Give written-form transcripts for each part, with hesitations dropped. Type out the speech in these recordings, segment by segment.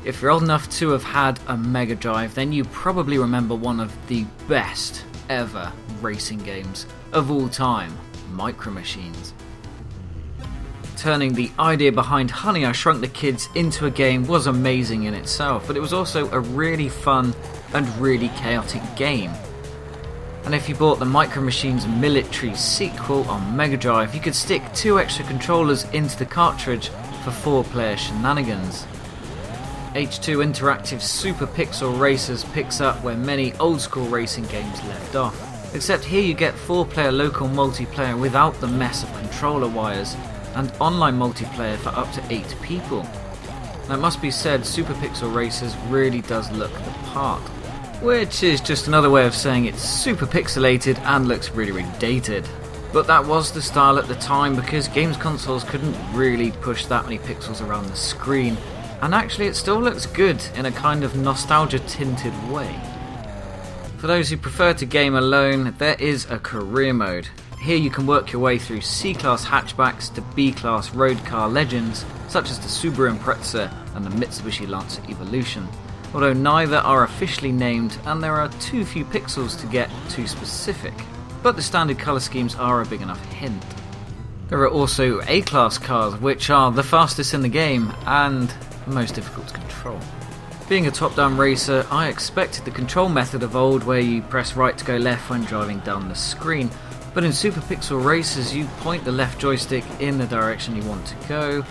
If you're old enough to have had a Mega Drive, then you probably remember one of the best ever racing games of all time, Micro Machines. Turning the idea behind Honey, I Shrunk the Kids into a game was amazing in itself, but it was also a really fun and really chaotic game. And if you bought the Micro Machines Military sequel on Mega Drive, you could stick 2 extra controllers into the cartridge for 4-player shenanigans. H2 Interactive's Super Pixel Racers picks up where many old-school racing games left off, except here you get 4-player local multiplayer without the mess of controller wires, and online multiplayer for up to 8 people. Now it must be said, Super Pixel Racers really does look the part, which is just another way of saying it's super pixelated and looks really dated. But that was the style at the time because games consoles couldn't really push that many pixels around the screen, and actually it still looks good in a kind of nostalgia tinted way. For those who prefer to game alone, there is a career mode. Here you can work your way through C-Class hatchbacks to B-Class road car legends, such as the Subaru Impreza and the Mitsubishi Lancer Evolution, although neither are officially named and there are too few pixels to get too specific, but the standard colour schemes are a big enough hint. There are also A-Class cars, which are the fastest in the game and the most difficult to control. Being a top-down racer, I expected the control method of old where you press right to go left when driving down the screen, but in Super Pixel Racers you point the left joystick in the direction you want to go,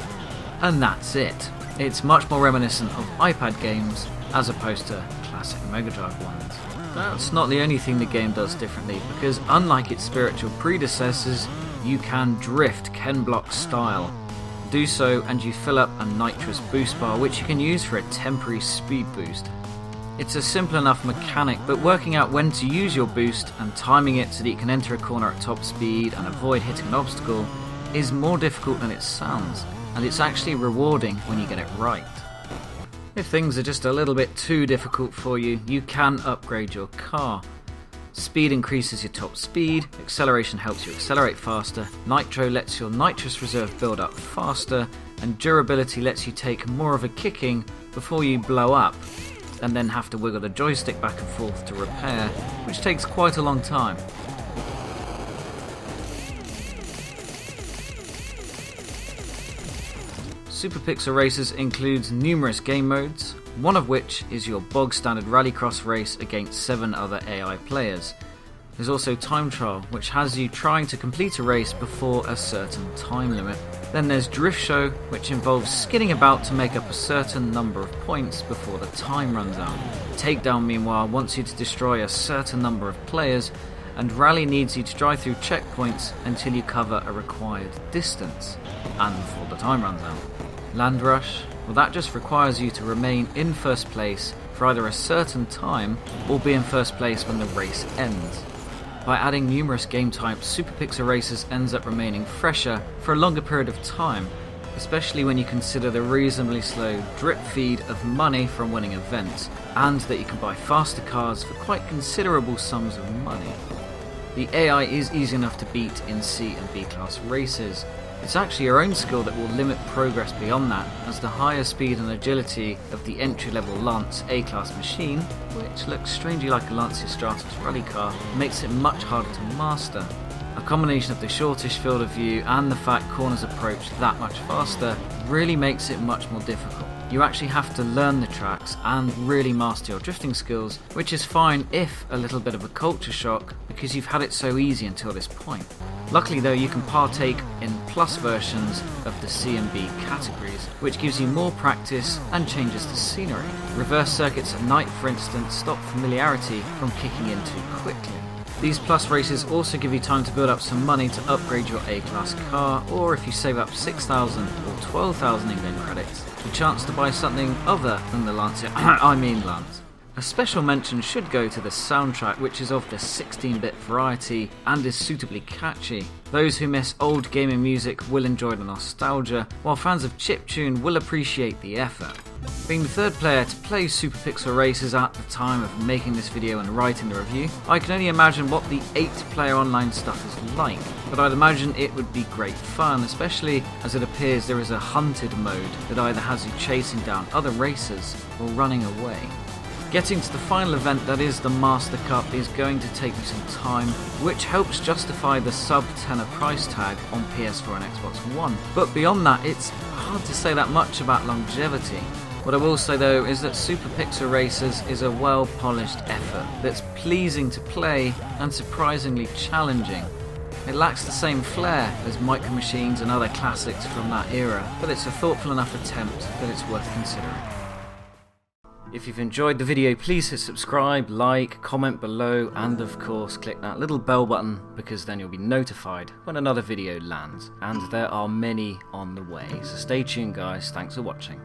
and that's it. It's much more reminiscent of iPad games as opposed to classic Mega Drive ones. That's not the only thing the game does differently, because unlike its spiritual predecessors, you can drift Ken Block style. Do so and you fill up a nitrous boost bar, which you can use for a temporary speed boost. It's a simple enough mechanic, but working out when to use your boost and timing it so that you can enter a corner at top speed and avoid hitting an obstacle is more difficult than it sounds, and it's actually rewarding when you get it right. If things are just a little bit too difficult for you, you can upgrade your car. Speed increases your top speed, acceleration helps you accelerate faster, nitro lets your nitrous reserve build up faster, and durability lets you take more of a kicking before you blow up, and then have to wiggle the joystick back and forth to repair, which takes quite a long time. Super Pixel Racers includes numerous game modes, one of which is your bog standard rallycross race against 7 other AI players. There's also time trial, which has you trying to complete a race before a certain time limit. Then there's drift show, which involves skidding about to make up a certain number of points before the time runs out. Takedown, meanwhile, wants you to destroy a certain number of players, and rally needs you to drive through checkpoints until you cover a required distance, and before the time runs out. Land Rush, well, that just requires you to remain in first place for either a certain time or be in first place when the race ends. By adding numerous game types, Super Pixel Racers ends up remaining fresher for a longer period of time, especially when you consider the reasonably slow drip feed of money from winning events, and that you can buy faster cars for quite considerable sums of money. The AI is easy enough to beat in C and B class races. It's actually your own skill that will limit progress beyond that, as the higher speed and agility of the entry-level Lance A-Class machine, which looks strangely like a Lancia Stratos rally car, makes it much harder to master. A combination of the shortish field of view and the fact corners approach that much faster really makes it much more difficult. You actually have to learn the tracks and really master your drifting skills, which is fine if a little bit of a culture shock, because you've had it so easy until this point. Luckily though, you can partake in plus versions of the C and B categories, which gives you more practice and changes the scenery. Reverse circuits at night, for instance, stop familiarity from kicking in too quickly. These plus races also give you time to build up some money to upgrade your A-Class car, or if you save up 6,000 or 12,000 in-game credits, the chance to buy something other than the Lancia, Lance. A special mention should go to the soundtrack, which is of the 16-bit variety and is suitably catchy. Those who miss old gaming music will enjoy the nostalgia, while fans of chiptune will appreciate the effort. Being the third player to play Super Pixel Racers at the time of making this video and writing the review, I can only imagine what the 8-player online stuff is like, but I'd imagine it would be great fun, especially as it appears there is a hunted mode that either has you chasing down other racers or running away. Getting to the final event, that is the Master Cup, is going to take me some time, which helps justify the sub-tenner price tag on PS4 and Xbox One. But beyond that, it's hard to say that much about longevity. What I will say though is that Super Pixel Racers is a well-polished effort that's pleasing to play and surprisingly challenging. It lacks the same flair as Micro Machines and other classics from that era, but it's a thoughtful enough attempt that it's worth considering. If you've enjoyed the video, please hit subscribe, like, comment below, and of course click that little bell button, because then you'll be notified when another video lands. And there are many on the way, so stay tuned guys, thanks for watching.